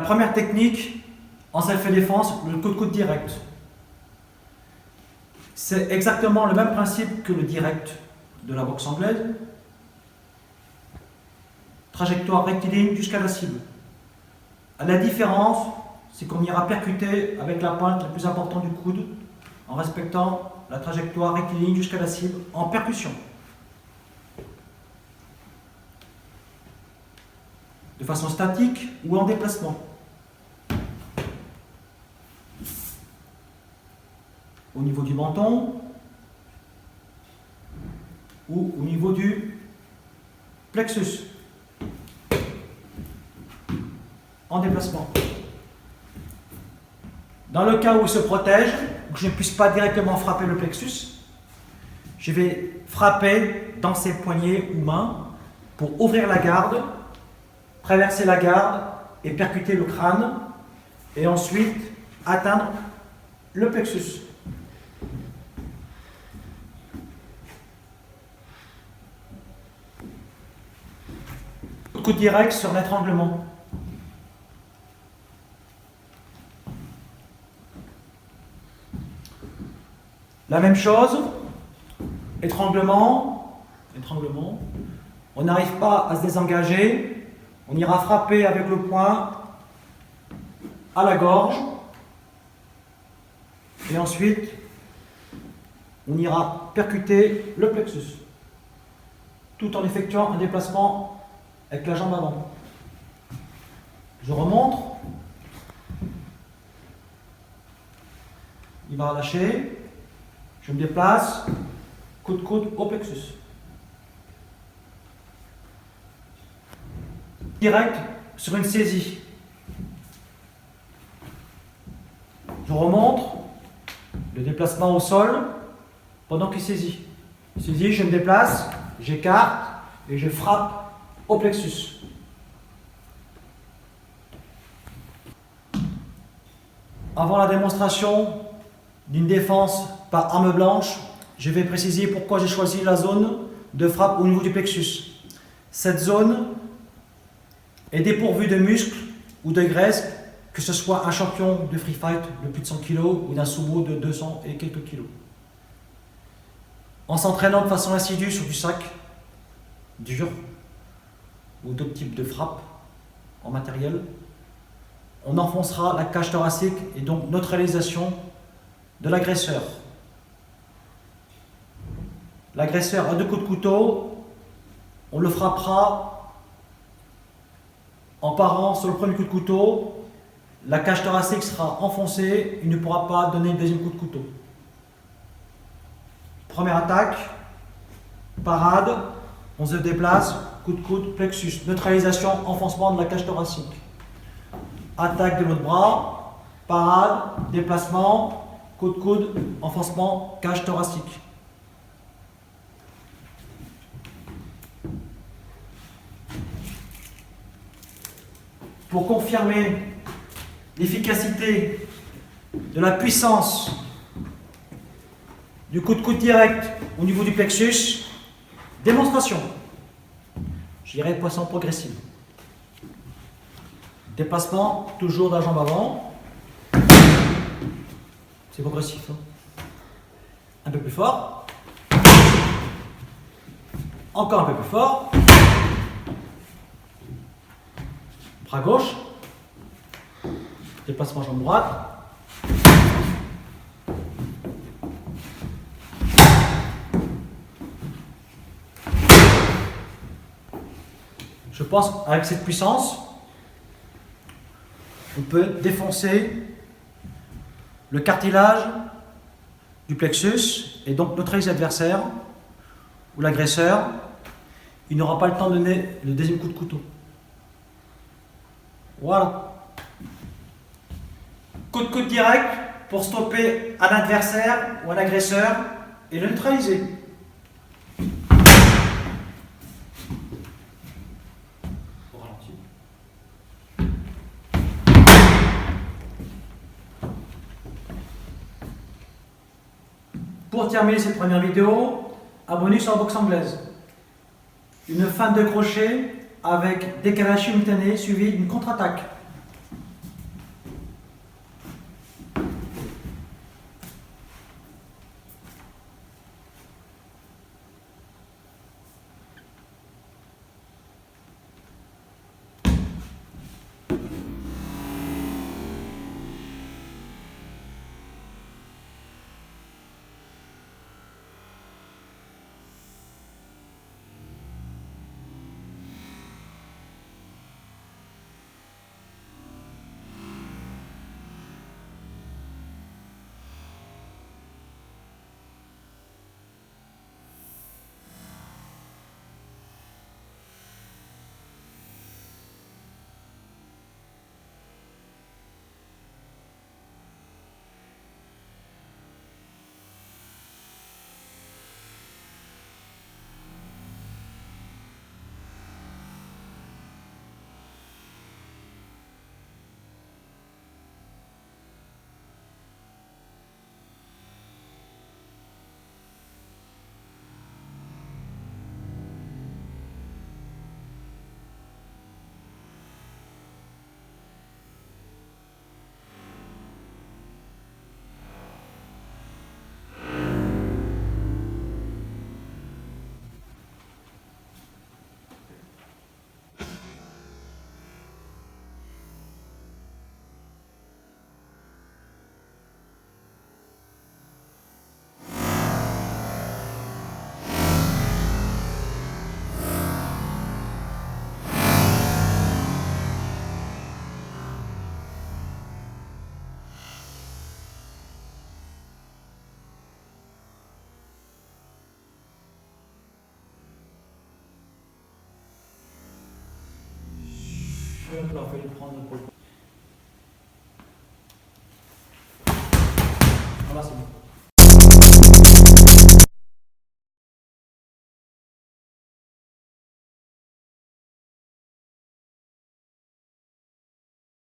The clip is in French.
première technique en self-défense, le coup de coude direct. C'est exactement le même principe que le direct de la boxe anglaise. Trajectoire rectiligne jusqu'à la cible. La différence, c'est qu'on ira percuter avec la pointe la plus importante du coude en respectant la trajectoire rectiligne jusqu'à la cible en percussion. De façon statique ou en déplacement. Au niveau du menton ou au niveau du plexus. En déplacement. Dans le cas où il se protège, que je ne puisse pas directement frapper le plexus, je vais frapper dans ses poignets ou mains pour ouvrir la garde, traverser la garde et percuter le crâne, et ensuite atteindre le plexus. Coup direct sur l'étranglement. La même chose, étranglement, on n'arrive pas à se désengager, on ira frapper avec le poing à la gorge, et ensuite on ira percuter le plexus, tout en effectuant un déplacement avec la jambe avant. Je remonte, il va relâcher. Je me déplace, coup de coude au plexus. Direct sur une saisie. Je remonte, le déplacement au sol pendant qu'il saisit. Saisie, je me déplace, j'écarte et je frappe au plexus. Avant la démonstration d'une défense par arme blanche, je vais préciser pourquoi j'ai choisi la zone de frappe au niveau du plexus. Cette zone est dépourvue de muscles ou de graisse, que ce soit un champion de free fight de plus de 100 kg ou d'un sumo de 200 et quelques kilos. En s'entraînant de façon assidue sur du sac dur ou d'autres types de frappes en matériel, on enfoncera la cage thoracique et donc neutralisation de l'agresseur. L'agresseur a 2 coups de couteau, on le frappera en parant sur le premier coup de couteau, la cage thoracique sera enfoncée, il ne pourra pas donner le deuxième coup de couteau. Première attaque, parade, on se déplace, coup de coude, plexus, neutralisation, enfoncement de la cage thoracique. Attaque de l'autre bras, parade, déplacement, coup de coude, enfoncement, cage thoracique. Pour confirmer l'efficacité de la puissance du coup de coude direct au niveau du plexus, démonstration. J'irai poisson progressif. Déplacement, toujours de la jambe avant. C'est progressif. Hein. Un peu plus fort. Encore un peu plus fort. Bras gauche. Déplacement jambe droite. Je pense qu'avec cette puissance, on peut défoncer le cartilage du plexus et donc neutraliser l'adversaire ou l'agresseur. Il n'aura pas le temps de donner le deuxième coup de couteau. Voilà. Coup de coude direct pour stopper un adversaire ou un agresseur et le neutraliser. Pour terminer cette première vidéo, un bonus en boxe anglaise. Une feinte de crochet avec décalage simultané suivi d'une contre-attaque. il aurait fallu le prendre pour le... Voilà, c'est bon.